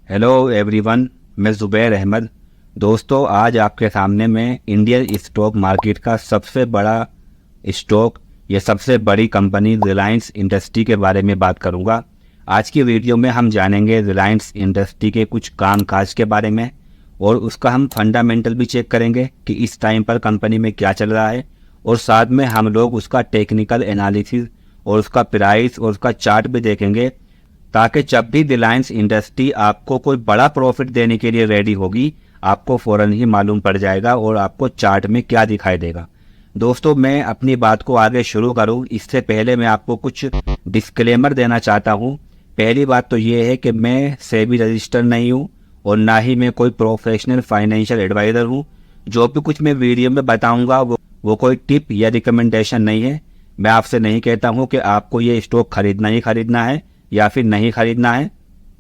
Hello everyone, मैं ज़ुबैर अहमद। दोस्तों, आज आपके सामने मैं इंडियन स्टॉक मार्केट का सबसे बड़ा स्टॉक या सबसे बड़ी कंपनी रिलायंस इंडस्ट्री के बारे में बात करूंगा। आज की वीडियो में हम जानेंगे रिलायंस इंडस्ट्री के कुछ कामकाज के बारे में और उसका हम फंडामेंटल भी चेक करेंगे कि इस टाइम पर कंपनी में क्या चल रहा है, और साथ में हम लोग उसका टेक्निकल एनालिसिस और उसका प्राइस और उसका चार्ट भी देखेंगे, ताकि जब भी रिलायंस इंडस्ट्री आपको कोई बड़ा प्रॉफिट देने के लिए रेडी होगी, आपको फ़ौरन ही मालूम पड़ जाएगा और आपको चार्ट में क्या दिखाई देगा। दोस्तों, मैं अपनी बात को आगे शुरू करूं इससे पहले मैं आपको कुछ डिस्क्लेमर देना चाहता हूं। पहली बात तो ये है कि मैं सेबी रजिस्टर नहीं हूं और ना ही मैं कोई प्रोफेशनल फाइनेंशियल एडवाइज़र हूं। जो भी कुछ मैं वीडियो में बताऊंगा वो कोई टिप या रिकमेंडेशन नहीं है। मैं आपसे नहीं कहता हूं कि आपको ये स्टॉक खरीदना ही खरीदना है या फिर नहीं खरीदना है।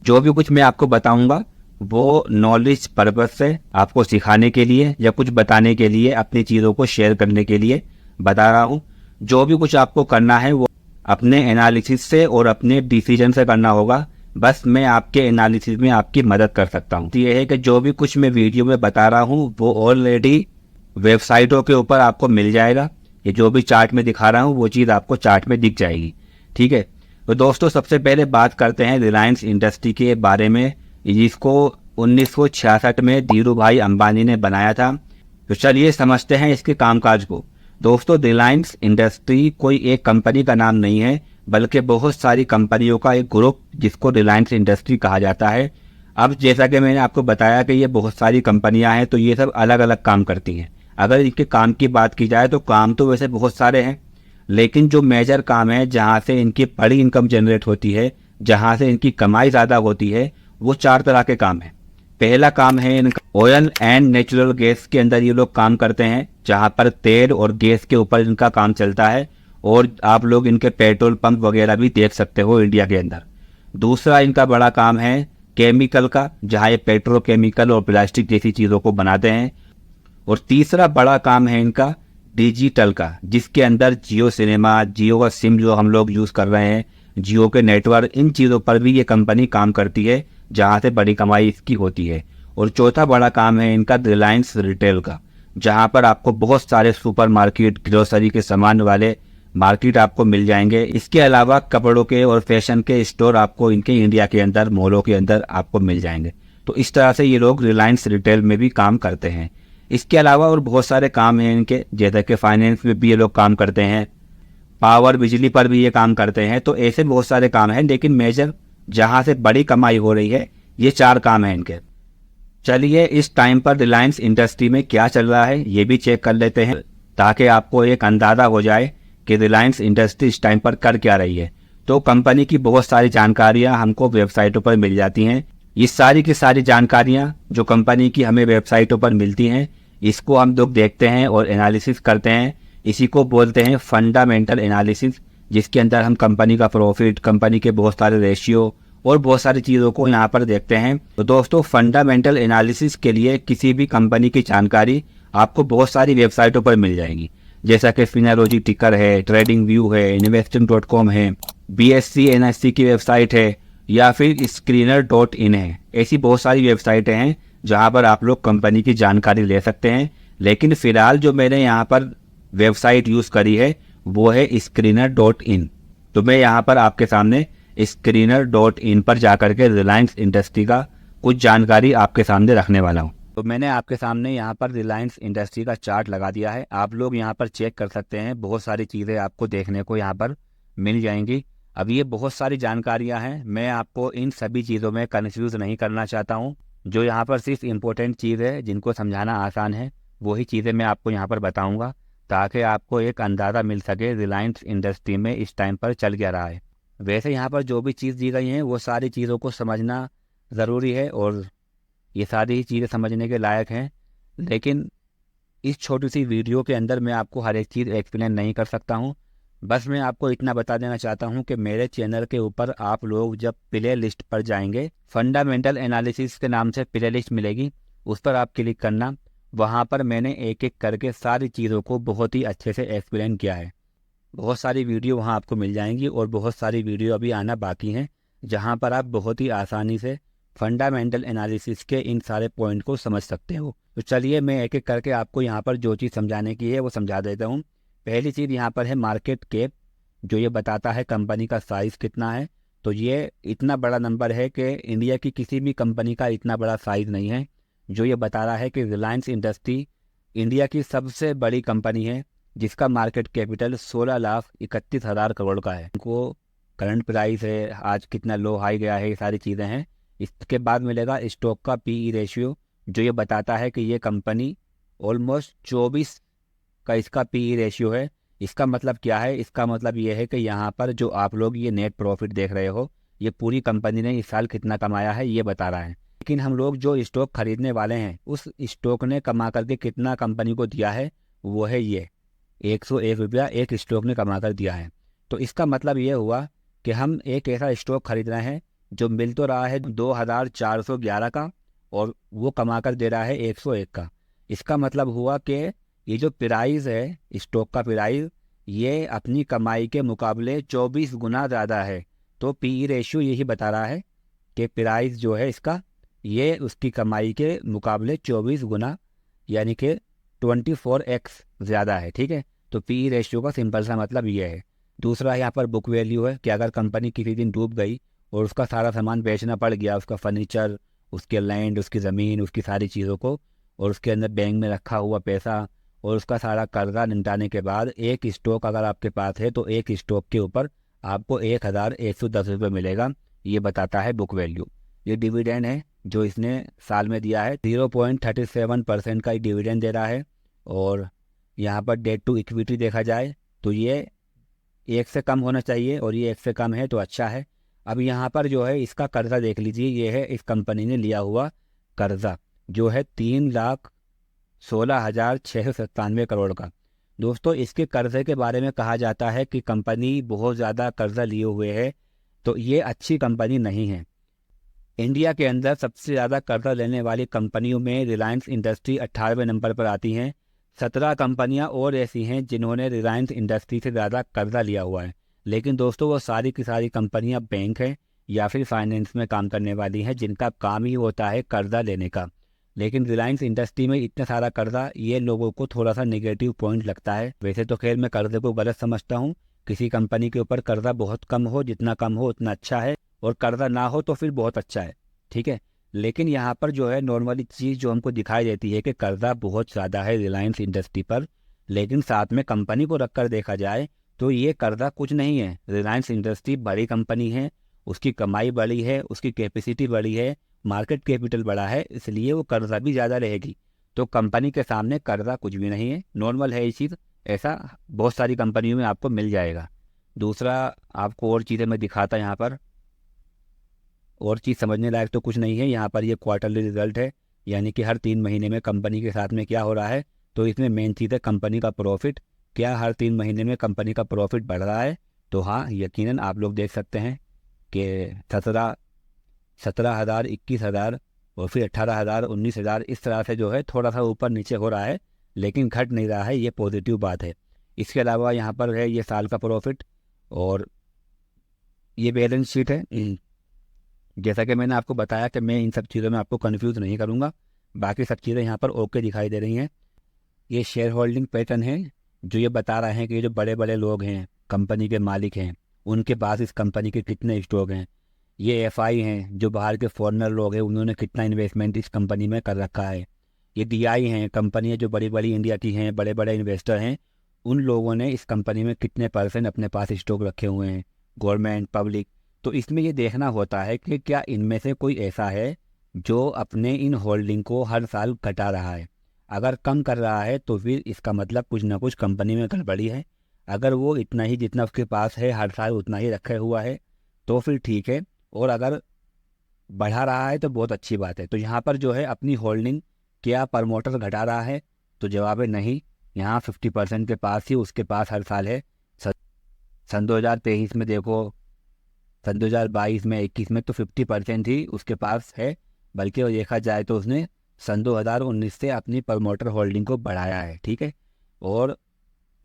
जो भी कुछ मैं आपको बताऊंगा वो नॉलेज पर्पस से, आपको सिखाने के लिए या कुछ बताने के लिए, अपनी चीज़ों को शेयर करने के लिए बता रहा हूं। जो भी कुछ आपको करना है वो अपने एनालिसिस से और अपने डिसीजन से करना होगा। बस मैं आपके एनालिसिस में आपकी मदद कर सकता हूं। तो ये है कि जो भी कुछ मैं वीडियो में बता रहा हूं वो ऑलरेडी वेबसाइटों के ऊपर आपको मिल जाएगा। ये जो भी चार्ट में दिखा रहा हूँ वो चीज़ आपको चार्ट में दिख जाएगी। ठीक है, तो दोस्तों सबसे पहले बात करते हैं रिलायंस इंडस्ट्री के बारे में, जिसको 1966 में धीरू भाई अंबानी ने बनाया था। तो चलिए समझते हैं इसके कामकाज को। दोस्तों, रिलायंस इंडस्ट्री कोई एक कंपनी का नाम नहीं है, बल्कि बहुत सारी कंपनियों का एक ग्रुप जिसको रिलायंस इंडस्ट्री कहा जाता है। अब जैसा कि मैंने आपको बताया कि ये बहुत सारी कंपनियां हैं, तो ये सब अलग अलग काम करती हैं। अगर इनके काम की बात की जाए तो काम तो वैसे बहुत सारे हैं, लेकिन जो मेजर काम है जहाँ से इनकी बड़ी इनकम जनरेट होती है, जहाँ से इनकी कमाई ज़्यादा होती है, वो 4 तरह के काम है। पहला काम है इनका ऑयल एंड नेचुरल गैस के अंदर ये लोग काम करते हैं, जहाँ पर तेल और गैस के ऊपर इनका काम चलता है, और आप लोग इनके पेट्रोल पंप वगैरह भी देख सकते हो इंडिया के अंदर। दूसरा इनका बड़ा काम है केमिकल का, जहाँ ये पेट्रोकेमिकल और प्लास्टिक जैसी चीज़ों को बनाते हैं। और तीसरा बड़ा काम है इनका डिजिटल का, जिसके अंदर जियो सिनेमा, जियो का सिम जो हम लोग यूज़ कर रहे हैं, जियो के नेटवर्क, इन चीज़ों पर भी ये कंपनी काम करती है, जहाँ से बड़ी कमाई इसकी होती है। और चौथा बड़ा काम है इनका रिलायंस रिटेल का, जहाँ पर आपको बहुत सारे सुपरमार्केट, ग्रोसरी के सामान वाले मार्केट आपको मिल जाएंगे। इसके अलावा कपड़ों के और फैशन के स्टोर आपको इनके इंडिया के अंदर, मॉलों के अंदर आपको मिल जाएंगे। तो इस तरह से ये लोग रिलायंस रिटेल में भी काम करते हैं। इसके अलावा और बहुत सारे काम हैं इनके, जैसे कि फाइनेंस में भी ये लोग काम करते हैं, पावर, बिजली पर भी ये काम करते हैं। तो ऐसे बहुत सारे काम हैं, लेकिन मेजर जहां से बड़ी कमाई हो रही है ये 4 काम हैं इनके। चलिए इस टाइम पर रिलायंस इंडस्ट्री में क्या चल रहा है ये भी चेक कर लेते हैं, ताकि आपको एक अंदाज़ा हो जाए कि रिलायंस इंडस्ट्री इस टाइम पर कर क्या रही है। तो कंपनी की बहुत सारी जानकारियाँ हमको वेबसाइटों पर मिल जाती हैं। ये सारी की सारी जानकारियाँ जो कंपनी की हमें वेबसाइटों पर मिलती हैं, इसको हम लोग देखते हैं और एनालिसिस करते हैं। इसी को बोलते हैं फंडामेंटल एनालिसिस, जिसके अंदर हम कंपनी का प्रॉफिट, कंपनी के बहुत सारे रेशियो और बहुत सारी चीज़ों को यहाँ पर देखते हैं। तो दोस्तों, फंडामेंटल एनालिसिस के लिए किसी भी कंपनी की जानकारी आपको बहुत सारी वेबसाइटों पर मिल जाएगी, जैसा कि फिनारोजी टिकर है, ट्रेडिंग व्यू है, investing.com है, BSE NSE की वेबसाइट है, या फिर screener.in है। ऐसी बहुत सारी वेबसाइटें हैं जहां पर आप लोग कंपनी की जानकारी ले सकते हैं। लेकिन फिलहाल जो मैंने यहाँ पर वेबसाइट यूज़ करी है वो है screener.in। तो मैं यहाँ पर आपके सामने screener.in पर जाकर के रिलायंस इंडस्ट्री का कुछ जानकारी आपके सामने रखने वाला हूँ। तो मैंने आपके सामने यहाँ पर रिलायंस इंडस्ट्री का चार्ट लगा दिया है। आप लोग यहाँ पर चेक कर सकते हैं, बहुत सारी चीज़ें आपको देखने को यहाँ पर मिल जाएंगी। अब ये बहुत सारी जानकारियाँ हैं, मैं आपको इन सभी चीज़ों में कन्फ्यूज़ नहीं करना चाहता हूँ। जो यहाँ पर सिर्फ इम्पोर्टेंट चीज़ है, जिनको समझाना आसान है, वही चीज़ें मैं आपको यहाँ पर बताऊँगा, ताकि आपको एक अंदाज़ा मिल सके रिलायंस इंडस्ट्री में इस टाइम पर चल क्या रहा है। वैसे यहाँ पर जो भी चीज़ दी गई हैं वो सारी चीज़ों को समझना ज़रूरी है, और ये सारी ही चीज़ें समझने के लायक हैं। लेकिन इस छोटी सी वीडियो के अंदर मैं आपको हर एक चीज़ एक्सप्लेन नहीं कर सकता हूँ। बस मैं आपको इतना बता देना चाहता हूँ कि मेरे चैनल के ऊपर आप लोग जब प्ले लिस्ट पर जाएंगे, फंडामेंटल एनालिसिस के नाम से प्ले लिस्ट मिलेगी, उस पर आप क्लिक करना। वहाँ पर मैंने एक एक करके सारी चीज़ों को बहुत ही अच्छे से एक्सप्लेन किया है। बहुत सारी वीडियो वहाँ आपको मिल जाएंगी, और बहुत सारी वीडियो अभी आना बाकी हैं, जहाँ पर आप बहुत ही आसानी से फंडामेंटल एनालिसिस के इन सारे पॉइंट को समझ सकते हो। तो चलिए मैं एक एक करके आपको यहाँ पर जो चीज़ समझाने की है वो समझा देता हूँ। पहली चीज़ यहाँ पर है मार्केट कैप, जो ये बताता है कंपनी का साइज़ कितना है। तो ये इतना बड़ा नंबर है कि इंडिया की किसी भी कंपनी का इतना बड़ा साइज़ नहीं है। जो ये बता रहा है कि रिलायंस इंडस्ट्री इंडिया की सबसे बड़ी कंपनी है, जिसका मार्केट कैपिटल 16,31,000 करोड़ का है। उनको करंट प्राइस है, आज कितना लो हाई गया है, ये सारी चीज़ें हैं। इसके बाद मिलेगा स्टॉक का पीई रेशियो, जो ये बताता है कि ये कंपनी ऑलमोस्ट 24 का इसका पीई रेशियो है। इसका मतलब क्या है? इसका मतलब ये है कि यहाँ पर जो आप लोग ये नेट प्रॉफिट देख रहे हो, ये पूरी कंपनी ने इस साल कितना कमाया है ये बता रहा है। लेकिन हम लोग जो स्टॉक खरीदने वाले हैं, उस स्टॉक ने कमा करके कितना कंपनी को दिया है, वो है ये 101 रुपया एक स्टॉक ने कमा कर दिया है। तो इसका मतलब ये हुआ कि हम एक ऐसा स्टॉक खरीद रहे हैं जो मिल तो रहा है 2,411 का, और वो कमा कर दे रहा है 101 का। इसका मतलब हुआ कि ये जो प्राइस है, स्टॉक का प्राइस, ये अपनी कमाई के मुकाबले 24 गुना ज़्यादा है। तो पीई रेशियो यही बता रहा है कि प्राइस जो है इसका, ये उसकी कमाई के मुकाबले 24 गुना यानी कि 24x ज़्यादा है। ठीक है, तो पीई रेशियो का सिंपल सा मतलब ये है। दूसरा यहाँ पर बुक वैल्यू है कि अगर कंपनी किसी दिन डूब गई और उसका सारा सामान बेचना पड़ गया, उसका फर्नीचर, उसके लैंड, उसकी ज़मीन, उसकी सारी चीज़ों को, और उसके अंदर बैंक में रखा हुआ पैसा और उसका सारा कर्जा निपटाने के बाद एक स्टॉक अगर आपके पास है, तो एक स्टॉक के ऊपर आपको 1,110 रुपये मिलेगा। ये बताता है बुक वैल्यू। ये डिविडेंड है जो इसने साल में दिया है, 0.37% का ही डिविडेंड दे रहा है। और यहाँ पर डेट टू इक्विटी देखा जाए तो ये 1 से कम होना चाहिए, और ये 1 से कम है तो अच्छा है। अब यहाँ पर जो है इसका कर्जा देख लीजिए, ये है इस कंपनी ने लिया हुआ कर्जा, जो है 3,16,697 करोड़ का। दोस्तों, इसके कर्जे के बारे में कहा जाता है कि कंपनी बहुत ज़्यादा कर्जा लिए हुए है, तो ये अच्छी कंपनी नहीं है। इंडिया के अंदर सबसे ज़्यादा कर्जा लेने वाली कंपनियों में रिलायंस इंडस्ट्री 18वें नंबर पर आती हैं। 17 कंपनियां और ऐसी हैं जिन्होंने रिलायंस इंडस्ट्री से ज़्यादा कर्जा लिया हुआ है। लेकिन दोस्तों, वो सारी की सारी कंपनियां बैंक हैं या फिर फाइनेंस में काम करने वाली हैं, जिनका काम ही होता है कर्जा लेने का। लेकिन रिलायंस इंडस्ट्री में इतना सारा कर्जा, ये लोगों को थोड़ा सा नेगेटिव पॉइंट लगता है। वैसे तो खैर मैं कर्जे को गलत समझता हूँ। किसी कंपनी के ऊपर कर्जा बहुत कम हो, जितना कम हो उतना अच्छा है, और कर्जा ना हो तो फिर बहुत अच्छा है। ठीक है, लेकिन यहाँ पर जो है नॉर्मली चीज़ जो हमको दिखाई देती है कि कर्जा बहुत ज़्यादा है रिलायंस इंडस्ट्री पर, लेकिन साथ में कंपनी को रखकर देखा जाए तो ये कर्जा कुछ नहीं है। रिलायंस इंडस्ट्री बड़ी कंपनी है, उसकी कमाई बड़ी है, उसकी कैपेसिटी बड़ी है, मार्केट कैपिटल बड़ा है, इसलिए वो कर्जा भी ज़्यादा रहेगी। तो कंपनी के सामने कर्जा कुछ भी नहीं है, नॉर्मल है ये चीज़। ऐसा बहुत सारी कंपनियों में आपको मिल जाएगा। दूसरा, आपको और चीज़ें मैं दिखाता यहाँ पर। और चीज़ समझने लायक तो कुछ नहीं है। यहाँ पर ये क्वार्टरली रिजल्ट है, यानी कि हर 3 महीने में कंपनी के साथ में क्या हो रहा है। तो इसमें मेन चीज़ है कंपनी का प्रॉफिट। क्या हर 3 महीने में कंपनी का प्रॉफिट बढ़ रहा है? तो हाँ, यकीनन आप लोग देख सकते हैं कि 17,000, 21,000 और फिर 18,000, 19,000, इस तरह से जो है थोड़ा सा ऊपर नीचे हो रहा है, लेकिन घट नहीं रहा है। ये पॉजिटिव बात है। इसके अलावा यहाँ पर है ये साल का प्रॉफिट, और ये बैलेंस शीट है। जैसा कि मैंने आपको बताया कि मैं इन सब चीज़ों में आपको कंफ्यूज नहीं करूँगा। बाकी सब चीज़ें यहाँ पर ओके दिखाई दे रही हैं। ये शेयर होल्डिंग पैटर्न है, जो ये बता रहे हैं कि ये जो बड़े बड़े लोग हैं, कंपनी के मालिक हैं, उनके पास इस कंपनी के कितने स्टॉक हैं। ये एफआई हैं, जो बाहर के फॉरेनर लोग हैं, उन्होंने कितना इन्वेस्टमेंट इस कंपनी में कर रखा है। ये डीआई हैं, कंपनियाँ जो बड़ी बड़ी इंडिया की हैं, बड़े बड़े इन्वेस्टर हैं, उन लोगों ने इस कंपनी में कितने % अपने पास स्टॉक रखे हुए हैं, गवर्नमेंट, पब्लिक। तो इसमें ये देखना होता है कि क्या इनमें से कोई ऐसा है जो अपने इन होल्डिंग को हर साल घटा रहा है। अगर कम कर रहा है तो फिर इसका मतलब कुछ ना कुछ कंपनी में गड़बड़ी है। अगर वो इतना ही जितना उसके पास है हर साल उतना ही रखे हुआ है तो फिर ठीक है, और अगर बढ़ा रहा है तो बहुत अच्छी बात है। तो यहाँ पर जो है अपनी होल्डिंग क्या प्रमोटर घटा रहा है? तो जवाब है नहीं। यहाँ 50% के पास ही उसके पास हर साल है। सन 2023 में देखो, सन 2022 में, 21 में तो 50% ही उसके पास है। बल्कि वो देखा जाए तो उसने सन 2019 से अपनी प्रमोटर होल्डिंग को बढ़ाया है। ठीक है, और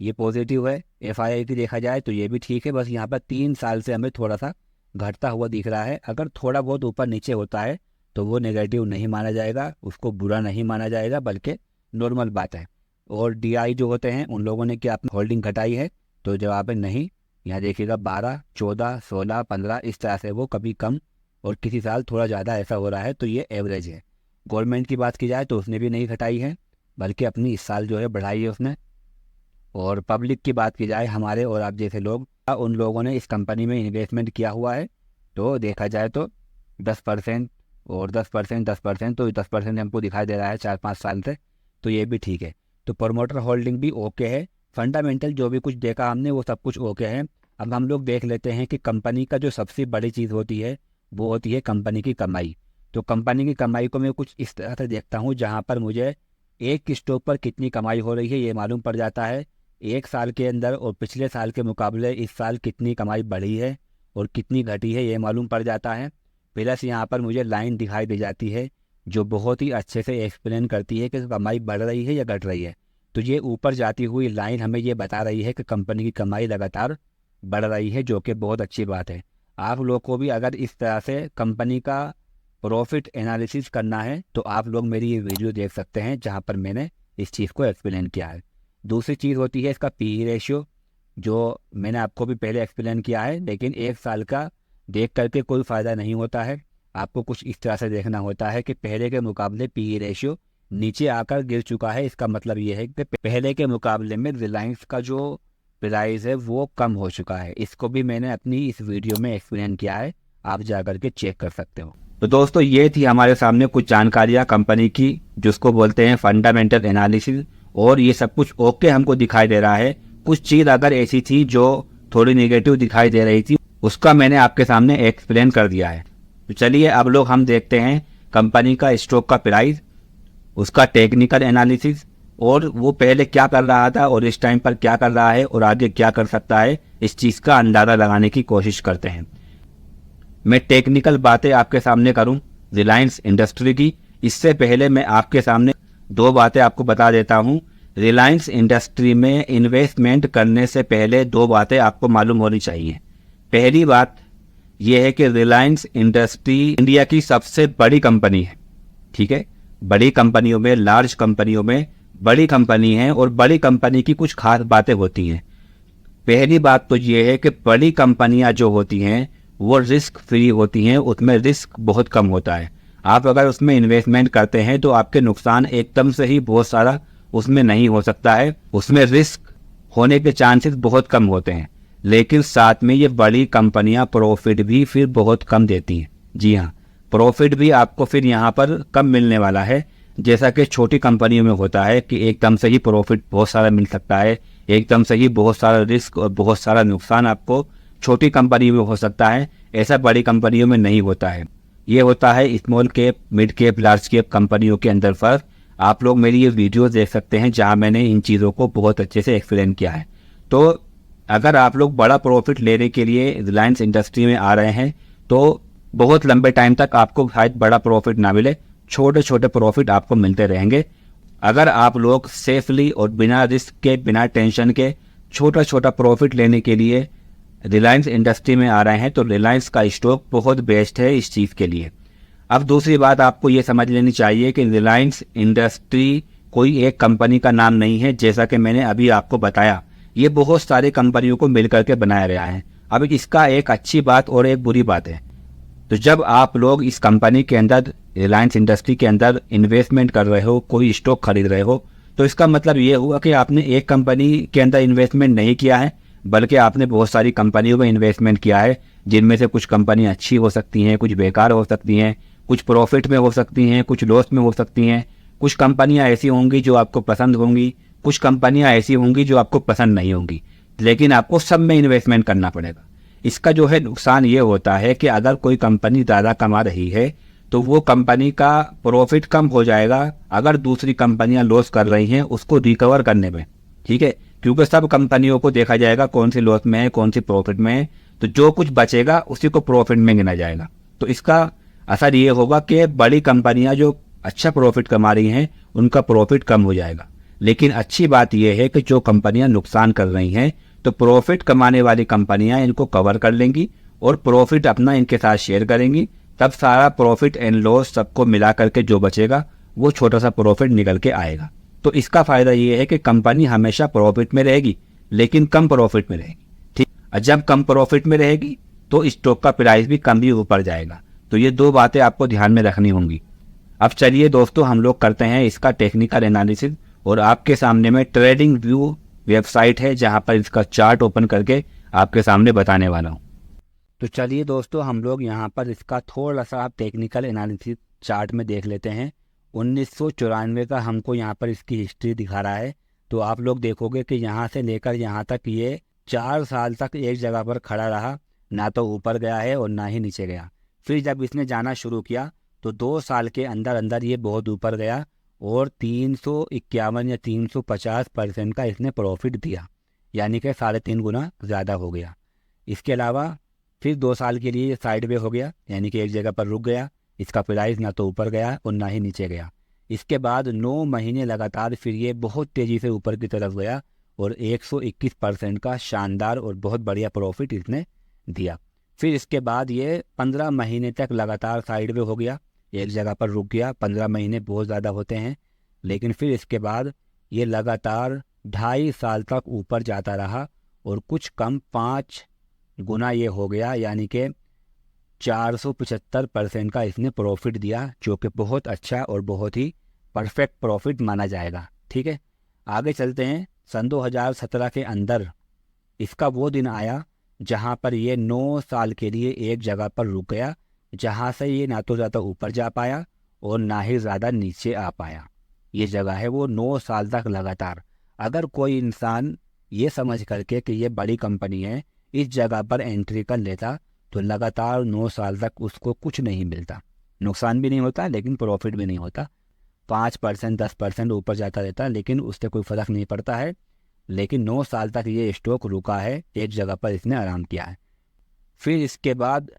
ये पॉजिटिव है। एफआईआई की देखा जाए तो ये भी ठीक है। बस यहाँ पर 3 साल से हमें थोड़ा सा घटता हुआ दिख रहा है। अगर थोड़ा बहुत ऊपर नीचे होता है तो वो नेगेटिव नहीं माना जाएगा, उसको बुरा नहीं माना जाएगा, बल्कि नॉर्मल बात है। और DI जो होते हैं उन लोगों ने क्या अपनी होल्डिंग घटाई है, तो जवाब है नहीं। यहाँ देखिएगा 12, 14, 16, 15 इस तरह से वो कभी कम और किसी साल थोड़ा ज़्यादा ऐसा हो रहा है, तो ये एवरेज है। गवर्नमेंट की बात की जाए तो उसने भी नहीं घटाई है, बल्कि अपनी इस साल जो है बढ़ाई है उसने। और पब्लिक की बात की जाए, हमारे और आप जैसे लोग, उन लोगों ने इस कंपनी में इन्वेस्टमेंट किया हुआ है, तो देखा जाए तो 10% और 10%, 10%, तो 10% हमको दिखाई दे रहा है 4-5 साल से, तो ये भी ठीक है। तो प्रमोटर होल्डिंग भी ओके है, फंडामेंटल जो भी कुछ देखा हमने वो सब कुछ ओके है। अब हम लोग देख लेते हैं कि कंपनी का जो सबसे बड़ी चीज़ होती है वो होती है कंपनी की कमाई। तो कंपनी की कमाई को मैं कुछ इस तरह से देखता हूँ, जहाँ पर मुझे एक स्टॉक पर कितनी कमाई हो रही है ये मालूम पड़ जाता है, एक साल के अंदर, और पिछले साल के मुकाबले इस साल कितनी कमाई बढ़ी है और कितनी घटी है ये मालूम पड़ जाता है। प्लस यहाँ पर मुझे लाइन दिखाई दे जाती है जो बहुत ही अच्छे से एक्सप्लेन करती है कि कमाई बढ़ रही है या घट रही है। तो ये ऊपर जाती हुई लाइन हमें ये बता रही है कि कंपनी की कमाई लगातार बढ़ रही है, जो कि बहुत अच्छी बात है। आप लोग को भी अगर इस तरह से कंपनी का प्रॉफिट एनालिसिस करना है तो आप लोग मेरी ये वीडियो देख सकते हैं, जहाँ पर मैंने इस चीज़ को एक्सप्लेन किया है। दूसरी चीज़ होती है इसका PE रेशियो, जो मैंने आपको भी पहले एक्सप्लेन किया है, लेकिन एक साल का देख करके कोई फ़ायदा नहीं होता है। आपको कुछ इस तरह से देखना होता है कि पहले के मुकाबले PE रेशियो नीचे आकर गिर चुका है, इसका मतलब ये है कि पहले के मुकाबले में रिलायंस का जो प्राइस है वो कम हो चुका है। इसको भी मैंने अपनी इस वीडियो में एक्सप्लेन किया है, आप जा कर के चेक कर सकते हो। तो दोस्तों ये थी हमारे सामने कुछ जानकारियाँ कंपनी की, जिसको बोलते हैं फंडामेंटल एनालिसिस, और ये सब कुछ ओके हमको दिखाई दे रहा है। कुछ चीज़ अगर ऐसी थी जो थोड़ी नेगेटिव दिखाई दे रही थी, उसका मैंने आपके सामने एक्सप्लेन कर दिया है। तो चलिए अब लोग हम देखते हैं कंपनी का स्टॉक का प्राइस, उसका टेक्निकल एनालिसिस, और वो पहले क्या कर रहा था और इस टाइम पर क्या कर रहा है और आगे क्या कर सकता है, इस चीज़ का अंदाज़ा लगाने की कोशिश करते हैं। मैं टेक्निकल बातें आपके सामने करूं रिलायंस इंडस्ट्री की, इससे पहले मैं आपके सामने दो बातें आपको बता देता हूं। रिलायंस इंडस्ट्री में इन्वेस्टमेंट करने से पहले दो बातें आपको मालूम होनी चाहिए। पहली बात यह है कि रिलायंस इंडस्ट्री इंडिया की सबसे बड़ी कंपनी है, ठीक है। बड़ी कंपनियों में, लार्ज कंपनियों में बड़ी कंपनी है, और बड़ी कंपनी की कुछ खास बातें होती हैं। पहली बात तो ये है कि बड़ी कंपनियां जो होती हैं वो रिस्क फ्री होती हैं, उसमें रिस्क बहुत कम होता है। आप अगर उसमें इन्वेस्टमेंट करते हैं तो आपके नुकसान एकदम से ही बहुत सारा उसमें नहीं हो सकता है, उसमें रिस्क होने के चांसेस बहुत कम होते हैं। लेकिन साथ में ये बड़ी कंपनियां प्रॉफिट भी फिर बहुत कम देती हैं। जी हाँ, प्रॉफिट भी आपको फिर यहाँ पर कम मिलने वाला है, जैसा कि छोटी कंपनियों में होता है कि एकदम से ही प्रॉफिट बहुत सारा मिल सकता है, एकदम से ही बहुत सारा रिस्क और बहुत सारा नुकसान आपको छोटी कंपनी में हो सकता है। ऐसा बड़ी कंपनियों में नहीं होता है। ये होता है small cap, mid cap, large cap कंपनियों के अंदर फर्क। आप लोग मेरी ये वीडियो देख सकते हैं जहां मैंने इन चीज़ों को बहुत अच्छे से एक्सप्लेन किया है। तो अगर आप लोग बड़ा प्रॉफिट लेने के लिए रिलायंस इंडस्ट्री में आ रहे हैं तो बहुत लंबे टाइम तक आपको शायद बड़ा प्रॉफिट ना मिले, छोटे छोटे प्रॉफिट आपको मिलते रहेंगे। अगर आप लोग सेफली और बिना रिस्क के, बिना टेंशन के छोटा छोटा प्रॉफिट लेने के लिए रिलायंस इंडस्ट्री में आ रहे हैं तो रिलायंस का स्टॉक बहुत बेस्ट है इस चीज़ के लिए। अब दूसरी बात आपको ये समझ लेनी चाहिए कि रिलायंस इंडस्ट्री कोई एक कंपनी का नाम नहीं है, जैसा कि मैंने अभी आपको बताया। ये बहुत सारी कंपनियों को मिलकर के बनाया गया है। अब इसका एक अच्छी बात और एक बुरी बात है। तो जब आप लोग इस कंपनी के अंदर, रिलायंस इंडस्ट्री के अंदर इन्वेस्टमेंट कर रहे हो, कोई स्टॉक खरीद रहे हो, तो इसका मतलब ये हुआ कि आपने एक कंपनी के अंदर इन्वेस्टमेंट नहीं किया है, बल्कि आपने बहुत सारी कंपनियों में इन्वेस्टमेंट किया है, जिनमें से कुछ कंपनी अच्छी हो सकती हैं, कुछ बेकार हो सकती हैं, कुछ प्रॉफिट में हो सकती हैं, कुछ लॉस में हो सकती हैं। कुछ कंपनियां ऐसी होंगी जो आपको पसंद होंगी, कुछ कंपनियां ऐसी होंगी जो आपको पसंद नहीं होंगी, लेकिन आपको सब में इन्वेस्टमेंट करना पड़ेगा। इसका जो है नुकसान ये होता है कि अगर कोई कंपनी ज़्यादा कमा रही है तो वो कंपनी का प्रॉफिट कम हो जाएगा अगर दूसरी कंपनियां लॉस कर रही हैं उसको रिकवर करने में, ठीक है। क्योंकि सब कंपनियों को देखा जाएगा कौन सी लॉस में है, कौन सी प्रॉफिट में है, तो जो कुछ बचेगा उसी को प्रॉफिट में गिना जाएगा। तो इसका असर ये होगा कि बड़ी कंपनियां जो अच्छा प्रॉफिट कमा रही हैं उनका प्रॉफिट कम हो जाएगा। लेकिन अच्छी बात यह है कि जो कंपनियां नुकसान कर रही हैं तो प्रॉफिट कमाने वाली कंपनियां इनको कवर कर लेंगी और प्रॉफिट अपना इनके साथ शेयर करेंगी, तब सारा प्रॉफिट एंड लॉस सबको मिला करके जो बचेगा वो छोटा सा प्रॉफिट निकल के आएगा। तो इसका फ़ायदा ये है कि कंपनी हमेशा प्रॉफिट में रहेगी, लेकिन कम प्रॉफिट में रहेगी। ठीक, और जब कम प्रॉफिट में रहेगी तो स्टॉक का प्राइस भी कम ही ऊपर जाएगा। तो ये दो बातें आपको ध्यान में रखनी होंगी। अब चलिए दोस्तों, हम लोग करते हैं इसका टेक्निकल एनालिसिस, और आपके सामने में ट्रेडिंग व्यू वेबसाइट है जहां पर इसका चार्ट ओपन करके आपके सामने बताने वाला हूं। तो चलिए दोस्तों, हम लोग यहां पर इसका थोड़ा सा टेक्निकल एनालिसिस चार्ट में देख लेते हैं। 1994 का हमको यहाँ पर इसकी हिस्ट्री दिखा रहा है। तो आप लोग देखोगे कि यहाँ से लेकर यहाँ तक ये 4 साल तक एक जगह पर खड़ा रहा, ना तो ऊपर गया है और ना ही नीचे गया। फिर जब इसने जाना शुरू किया तो 2 साल के अंदर अंदर ये बहुत ऊपर गया और 351 या 350% का इसने प्रॉफिट दिया, यानी कि 3.5 गुना ज़्यादा हो गया। इसके अलावा फिर 2 साल के लिए साइड वे हो गया, यानी कि एक जगह पर रुक गया। इसका प्राइस ना तो ऊपर गया और ना ही नीचे गया। इसके बाद 9 महीने लगातार फिर ये बहुत तेज़ी से ऊपर की तरफ गया और 121% का शानदार और बहुत बढ़िया प्रॉफिट इसने दिया। फिर इसके बाद ये 15 महीने तक लगातार साइड वे हो गया, एक जगह पर रुक गया। 15 महीने बहुत ज़्यादा होते हैं, लेकिन फिर इसके बाद ये लगातार 2.5 साल तक ऊपर जाता रहा और कुछ कम 5 गुना ये हो गया, यानी कि 475% का इसने प्रॉफिट दिया, जो कि बहुत अच्छा और बहुत ही परफेक्ट प्रॉफिट माना जाएगा। ठीक है, आगे चलते हैं। सन 2017 के अंदर इसका वो दिन आया जहां पर ये 9 साल के लिए एक जगह पर रुक गया, जहां से ये ना तो ज़्यादा ऊपर जा पाया और ना ही ज़्यादा नीचे आ पाया। ये जगह है वो 9 साल तक लगातार। अगर कोई इंसान ये समझ करके कि ये बड़ी कंपनी है इस जगह पर एंट्री कर लेता तो लगातार 9 साल तक उसको कुछ नहीं मिलता, नुकसान भी नहीं होता लेकिन प्रॉफिट भी नहीं होता। 5% 10% ऊपर जाता रहता, लेकिन उससे कोई फ़र्क नहीं पड़ता है। लेकिन 9 साल तक ये स्टॉक रुका है, एक जगह पर इसने आराम किया है। फिर इसके बाद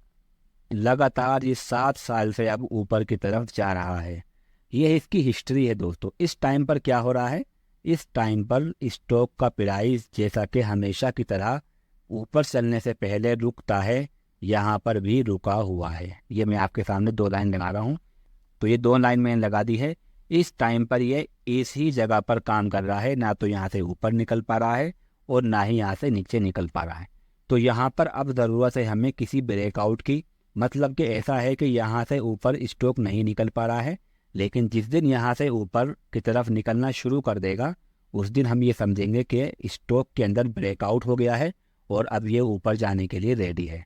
लगातार ये 7 साल से अब ऊपर की तरफ जा रहा है। ये इसकी हिस्ट्री है दोस्तों। इस टाइम पर क्या हो रहा है, इस टाइम पर स्टॉक का प्राइस जैसा कि हमेशा की तरह ऊपर चलने से पहले रुकता है, यहाँ पर भी रुका हुआ है। ये मैं आपके सामने 2 लाइन लगा रहा हूँ, तो ये 2 लाइन मैंने लगा दी है। इस टाइम पर ये इसी जगह पर काम कर रहा है, ना तो यहाँ से ऊपर निकल पा रहा है और ना ही यहाँ से नीचे निकल पा रहा है। तो यहाँ पर अब ज़रूरत है हमें किसी ब्रेकआउट की, मतलब कि ऐसा है कि यहाँ से ऊपर स्टॉक नहीं निकल पा रहा है, लेकिन जिस दिन यहाँ से ऊपर की तरफ निकलना शुरू कर देगा उस दिन हम ये समझेंगे कि स्टॉक के अंदर ब्रेकआउट हो गया है और अब ये ऊपर जाने के लिए रेडी है।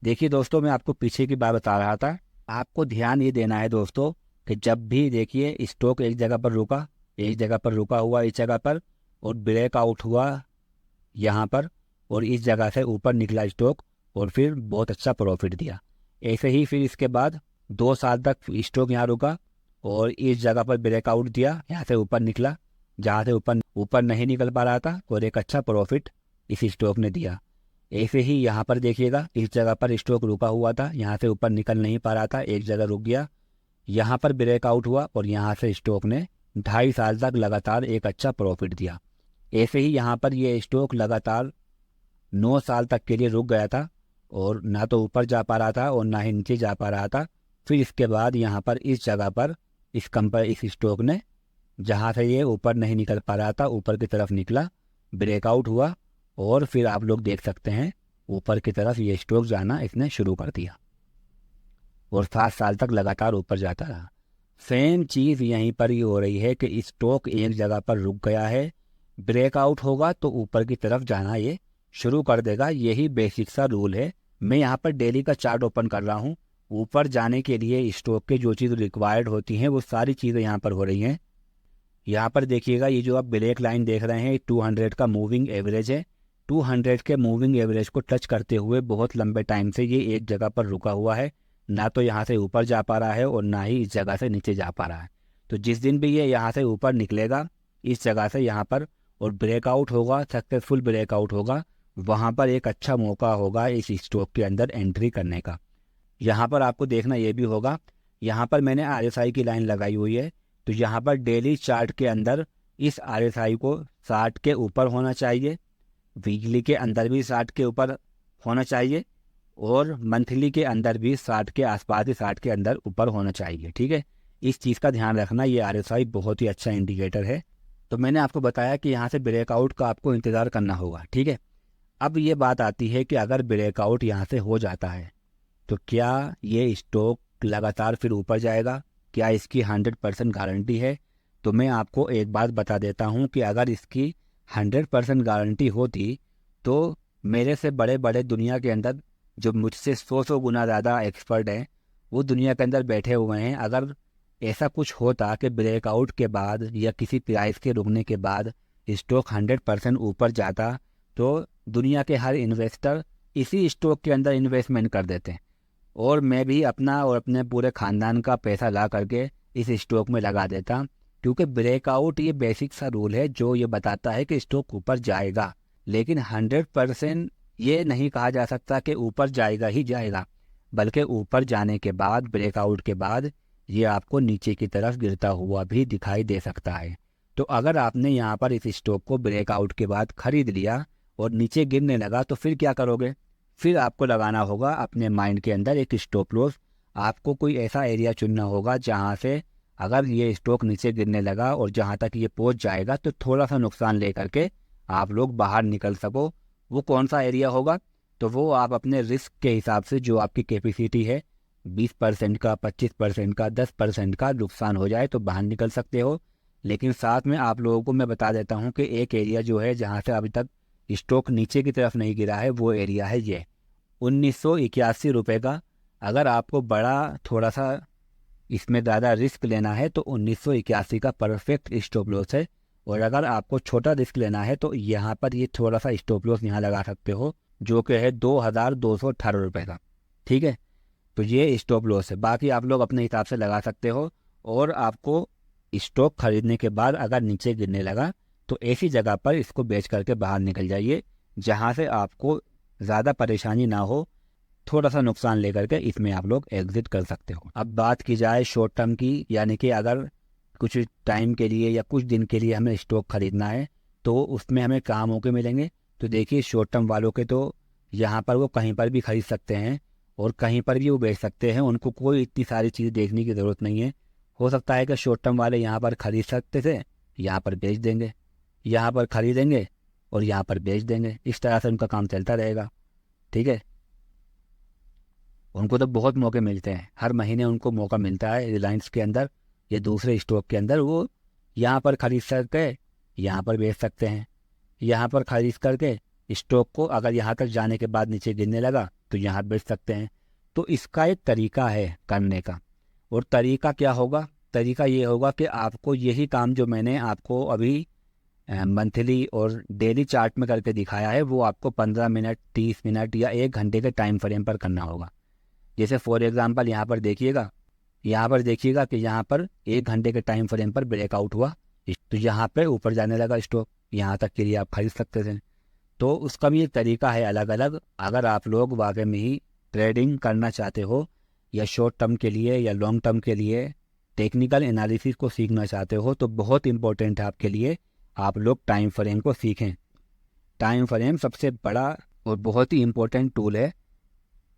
देखिए दोस्तों, मैं आपको पीछे की बात बता रहा था। आपको ध्यान ये देना है दोस्तों कि जब भी देखिए स्टॉक एक जगह पर रुका, एक जगह पर रुका हुआ इस जगह पर, और ब्रेकआउट हुआ यहाँ पर और इस जगह से ऊपर निकला स्टॉक और फिर बहुत अच्छा प्रॉफिट दिया। ऐसे ही फिर इसके बाद 2 साल तक स्टॉक यहाँ रुका और इस जगह पर ब्रेकआउट दिया, यहाँ से ऊपर निकला, जहाँ से ऊपर नहीं निकल पा रहा था, और एक अच्छा प्रॉफिट इस स्टॉक ने दिया। ऐसे ही यहाँ पर देखिएगा, इस जगह पर स्टॉक रुका हुआ था, यहाँ से ऊपर निकल नहीं पा रहा था, एक जगह रुक गया, यहाँ पर ब्रेकआउट हुआ और यहाँ से स्टॉक ने 2.5 साल तक लगातार एक अच्छा प्रॉफिट दिया। ऐसे ही यहाँ पर ये स्टॉक लगातार 9 साल तक के लिए रुक गया था और ना तो ऊपर जा पा रहा था और ना ही नीचे जा पा रहा था। फिर इसके बाद यहाँ पर इस जगह पर इस स्टॉक ने, जहाँ से ये ऊपर नहीं निकल पा रहा था, ऊपर की तरफ निकला, ब्रेकआउट हुआ और फिर आप लोग देख सकते हैं ऊपर की तरफ ये स्टॉक जाना इसने शुरू कर दिया और 7 साल तक लगातार ऊपर जाता रहा। सेम चीज़ यहीं पर ही हो रही है कि स्टॉक एक जगह पर रुक गया है, ब्रेकआउट होगा तो ऊपर की तरफ जाना ये शुरू कर देगा। यही बेसिक सा रूल है। मैं यहाँ पर डेली का चार्ट ओपन कर रहा हूँ। ऊपर जाने के लिए स्टॉक के जो चीज़ रिक्वायर्ड होती हैं वो सारी चीज़ें यहाँ पर हो रही हैं। यहाँ पर देखिएगा, ये जो आप ब्लैक लाइन देख रहे हैं 200 का मूविंग एवरेज है। 200 के मूविंग एवरेज को टच करते हुए बहुत लंबे टाइम से ये एक जगह पर रुका हुआ है, ना तो यहाँ से ऊपर जा पा रहा है और ना ही इस जगह से नीचे जा पा रहा है। तो जिस दिन भी ये यहाँ से ऊपर निकलेगा इस जगह से यहाँ पर और ब्रेकआउट होगा, सक्सेसफुल ब्रेकआउट होगा, वहाँ पर एक अच्छा मौका होगा इस स्टॉक के अंदर एंट्री करने का। यहाँ पर आपको देखना ये भी होगा, यहाँ पर मैंने RSI की लाइन लगाई हुई है, तो यहाँ पर डेली चार्ट के अंदर इस RSI को 60 के ऊपर होना चाहिए, वीकली के अंदर भी 60 के ऊपर होना चाहिए और मंथली के अंदर भी 60 के आसपास ही 60 के अंदर ऊपर होना चाहिए। ठीक है, इस चीज़ का ध्यान रखना। ये RSI बहुत ही अच्छा इंडिकेटर है। तो मैंने आपको बताया कि यहाँ से ब्रेकआउट का आपको इंतज़ार करना होगा। ठीक है, अब ये बात आती है कि अगर ब्रेकआउट यहाँ से हो जाता है तो क्या ये स्टॉक लगातार फिर ऊपर जाएगा, क्या इसकी 100% गारंटी है? तो मैं आपको एक बात बता देता हूँ कि अगर इसकी 100% गारंटी होती तो मेरे से बड़े बड़े दुनिया के अंदर जो मुझसे 100 गुना ज़्यादा एक्सपर्ट हैं वो दुनिया के अंदर बैठे हुए हैं। अगर ऐसा कुछ होता कि ब्रेकआउट के बाद या किसी प्राइस के रुकने के बाद स्टॉक 100% ऊपर जाता तो दुनिया के हर इन्वेस्टर इसी स्टॉक के अंदर इन्वेस्टमेंट कर देते हैं और मैं भी अपना और अपने पूरे ख़ानदान का पैसा ला करके इस स्टॉक में लगा देता। क्योंकि ब्रेकआउट ये बेसिक सा रूल है जो ये बताता है कि स्टॉक ऊपर जाएगा, लेकिन 100% ये नहीं कहा जा सकता कि ऊपर जाएगा ही जाएगा, बल्कि ऊपर जाने के बाद ब्रेकआउट के बाद ये आपको नीचे की तरफ गिरता हुआ भी दिखाई दे सकता है। तो अगर आपने यहाँ पर इस स्टॉक को ब्रेकआउट के बाद खरीद लिया और नीचे गिरने लगा तो फिर क्या करोगे? फिर आपको लगाना होगा अपने माइंड के अंदर एक स्टॉप लॉस। आपको कोई ऐसा एरिया चुनना होगा जहाँ से अगर ये स्टॉक नीचे गिरने लगा और जहाँ तक ये पहुँच जाएगा तो थोड़ा सा नुकसान ले करके आप लोग बाहर निकल सको। वो कौन सा एरिया होगा? तो वो आप अपने रिस्क के हिसाब से जो आपकी कैपेसिटी है 20% का, 25% का, 10% का नुकसान हो जाए तो बाहर निकल सकते हो। लेकिन साथ में आप लोगों को मैं बता देता हूँ कि एक एरिया जो है जहाँ से अभी तक स्टॉक नीचे की तरफ नहीं गिरा है वो एरिया है ये 1981 रुपये का। अगर आपको बड़ा थोड़ा सा इसमें ज़्यादा रिस्क लेना है तो 1981 का परफेक्ट स्टॉप लॉस है। और अगर आपको छोटा रिस्क लेना है तो यहाँ पर ये थोड़ा सा स्टॉप लॉस यहाँ लगा सकते हो जो कि है 2218 रुपये का। ठीक है, तो ये स्टॉप लॉस है। बाकी आप लोग अपने हिसाब से लगा सकते हो। और आपको स्टॉक खरीदने के बाद अगर नीचे गिरने लगा तो ऐसी जगह पर इसको बेच करके बाहर निकल जाइए जहाँ से आपको ज़्यादा परेशानी ना हो। थोड़ा सा नुकसान लेकर के इसमें आप लोग एग्जिट कर सकते हो। अब बात की जाए शॉर्ट टर्म की, यानी कि अगर कुछ टाइम के लिए या कुछ दिन के लिए हमें स्टॉक खरीदना है तो उसमें हमें कहाँ मौके मिलेंगे? तो देखिए, शॉर्ट टर्म वालों के तो यहाँ पर वो कहीं पर भी खरीद सकते हैं और कहीं पर भी वो बेच सकते हैं। उनको कोई इतनी सारी चीज़ देखने की ज़रूरत नहीं है। हो सकता है कि शॉर्ट टर्म वाले यहाँ पर खरीद सकते थे, यहाँ पर बेच देंगे, यहाँ पर खरीदेंगे और यहाँ पर बेच देंगे। इस तरह से उनका काम चलता रहेगा। ठीक है, उनको तो बहुत मौके मिलते हैं, हर महीने उनको मौका मिलता है रिलायंस के अंदर या दूसरे स्टॉक के अंदर। वो यहाँ पर खरीद सकते हैं, यहाँ पर बेच सकते हैं, यहाँ पर खरीद करके स्टॉक को अगर यहाँ तक जाने के बाद नीचे गिरने लगा तो यहाँ बेच सकते हैं। तो इसका एक तरीका है करने का। और तरीका क्या होगा? तरीका ये होगा कि आपको यही काम जो मैंने आपको अभी मंथली और डेली चार्ट में करके दिखाया है वो आपको 15 मिनट, 30 मिनट या 1 घंटे के टाइम फ्रेम पर करना होगा। जैसे फॉर एग्जांपल यहाँ पर देखिएगा कि यहाँ पर 1 घंटे के टाइम फ्रेम पर ब्रेकआउट हुआ तो यहाँ पे ऊपर जाने लगा स्टॉक, यहाँ तक के लिए आप खरीद सकते थे। तो उसका भी एक तरीका है अलग अलग। अगर आप लोग वाकई में ही ट्रेडिंग करना चाहते हो या शॉर्ट टर्म के लिए या लॉन्ग टर्म के लिए टेक्निकल एनालिसिस को सीखना चाहते हो तो बहुत इंपॉर्टेंट है आपके लिए आप लोग टाइम फ्रेम को सीखें। टाइम फ्रेम सबसे बड़ा और बहुत ही इम्पोर्टेंट टूल है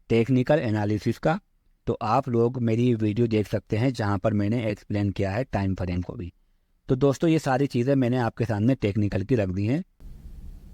टेक्निकल एनालिसिस का। तो आप लोग मेरी वीडियो देख सकते हैं जहां पर मैंने एक्सप्लेन किया है टाइम फ्रेम को भी। तो दोस्तों ये सारी चीज़ें मैंने आपके सामने टेक्निकल की रख दी हैं।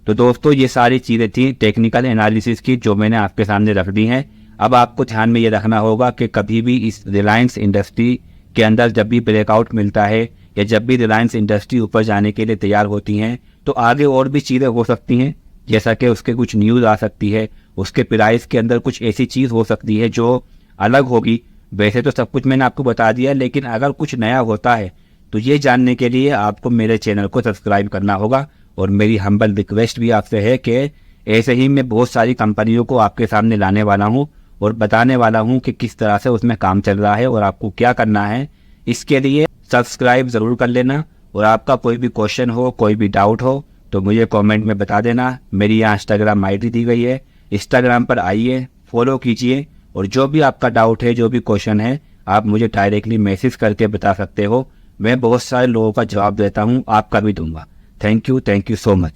तो दोस्तों ये सारी चीज़ें थी टेक्निकल एनालिसिस की जो मैंने आपके सामने रख दी हैं। अब आपको ध्यान में ये रखना होगा कि कभी भी इस रिलायंस इंडस्ट्री के अंदर जब भी ब्रेकआउट मिलता है या जब भी रिलायंस इंडस्ट्री ऊपर जाने के लिए तैयार होती हैं तो आगे और भी चीज़ें हो सकती हैं, जैसा कि उसके कुछ न्यूज़ आ सकती है, उसके प्राइस के अंदर कुछ ऐसी चीज़ हो सकती है जो अलग होगी। वैसे तो सब कुछ मैंने आपको बता दिया, लेकिन अगर कुछ नया होता है तो ये जानने के लिए आपको मेरे चैनल को सब्सक्राइब करना होगा। और मेरी हम्बल रिक्वेस्ट भी आपसे है कि ऐसे ही मैं बहुत सारी कंपनियों को आपके सामने लाने वाला हूँ और बताने वाला हूँ कि किस तरह से उसमें काम चल रहा है और आपको क्या करना है। इसके लिए सब्सक्राइब ज़रूर कर लेना और आपका कोई भी क्वेश्चन हो, कोई भी डाउट हो तो मुझे कमेंट में बता देना। मेरी यहाँ इंस्टाग्राम आईडी दी गई है, इंस्टाग्राम पर आइए, फॉलो कीजिए और जो भी आपका डाउट है, जो भी क्वेश्चन है, आप मुझे डायरेक्टली मैसेज करके बता सकते हो। मैं बहुत सारे लोगों का जवाब देता हूँ, आपका भी दूंगा। Thank you so much.